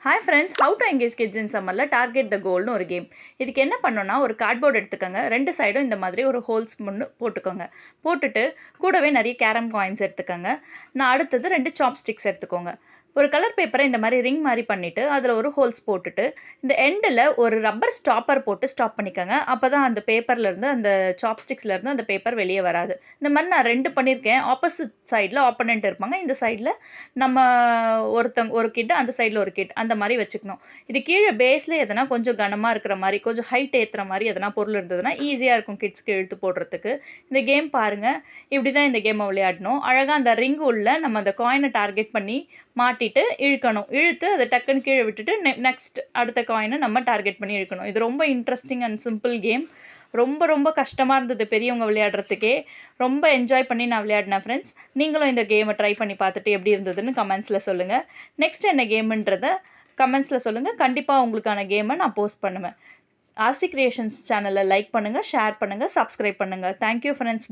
Hi friends, how to engage kids இன் சம்மரில் target the கோல்னு ஒரு game. இதுக்கு என்ன பண்ணோன்னா, ஒரு கார்ட்போர்டு எடுத்துக்கோங்க, 2 சைடும் இந்த மாதிரி ஒரு ஹோல்ஸ் போட்டுக்கோங்க. போட்டுட்டு கூடவே நிறைய கேரம் காயின்ஸ் எடுத்துக்கோங்க. நான் அடுத்தது 2 சாப்ஸ்டிக்ஸ் எடுத்துக்கோங்க. ஒரு கலர் பேப்பரை இந்த மாதிரி ரிங் மாதிரி பண்ணிவிட்டு அதில் ஒரு ஹோல்ஸ் போட்டுட்டு இந்த எண்டில் ஒரு ரப்பர் ஸ்டாப்பர் போட்டு ஸ்டாப் பண்ணிக்கோங்க. அப்போ தான் அந்த பேப்பர்லேருந்து அந்த சாப்ஸ்டிக்ஸ்லேருந்து அந்த பேப்பர் வெளியே வராது. இந்த மாதிரி நான் 2 பண்ணியிருக்கேன். ஆப்போசிட் சைடில் ஆப்போனண்ட் இருப்பாங்க, இந்த சைடில் நம்ம ஒரு கிட், அந்த சைடில் ஒரு கிட், அந்த மாதிரி வச்சுக்கணும். இது கீழே பேஸில் எதனா கொஞ்சம் கனமாக இருக்கிற மாதிரி, கொஞ்சம் ஹைட் ஏற்றுற மாதிரி எதனா பொருள் இருந்ததுன்னா ஈஸியாக இருக்கும் கிட்ஸ்க்கு இழுத்து போடுறதுக்கு. இந்த கேம் பாருங்கள், இப்படி தான் இந்த கேமை விளையாடணும். அழகாக அந்த ரிங்கு உள்ள நம்ம அந்த காயினை டார்கெட் பண்ணி மாட்டிட்டு இழுக்கணும். இழுத்து அதை டக்குன்னு கீழே விட்டுட்டு நெக்ஸ்ட் அடுத்த காயினை நம்ம டார்கெட் பண்ணி இழுக்கணும். இது ரொம்ப இன்ட்ரெஸ்டிங் அண்ட் சிம்பிள் கேம். ரொம்ப ரொம்ப கஷ்டமாக இருந்தது பெரியவங்க விளையாடுறதுக்கே. ரொம்ப என்ஜாய் பண்ணி நான் விளையாடினேன் ஃப்ரெண்ட்ஸ். நீங்களும் இந்த கேமை ட்ரை பண்ணி பார்த்துட்டு எப்படி இருந்ததுன்னு கமெண்ட்ஸில் சொல்லுங்கள். நெக்ஸ்ட் என்ன கேமுன்றதை கமெண்ட்ஸில் சொல்லுங்கள். கண்டிப்பாக உங்களுக்கான கேமை நான் போஸ்ட் பண்ணுவேன். ஆர்சி கிரியேஷன்ஸ் சேனலை லைக் பண்ணுங்கள், ஷேர் பண்ணுங்கள், சப்ஸ்கிரைப் பண்ணுங்கள். Thank you friends.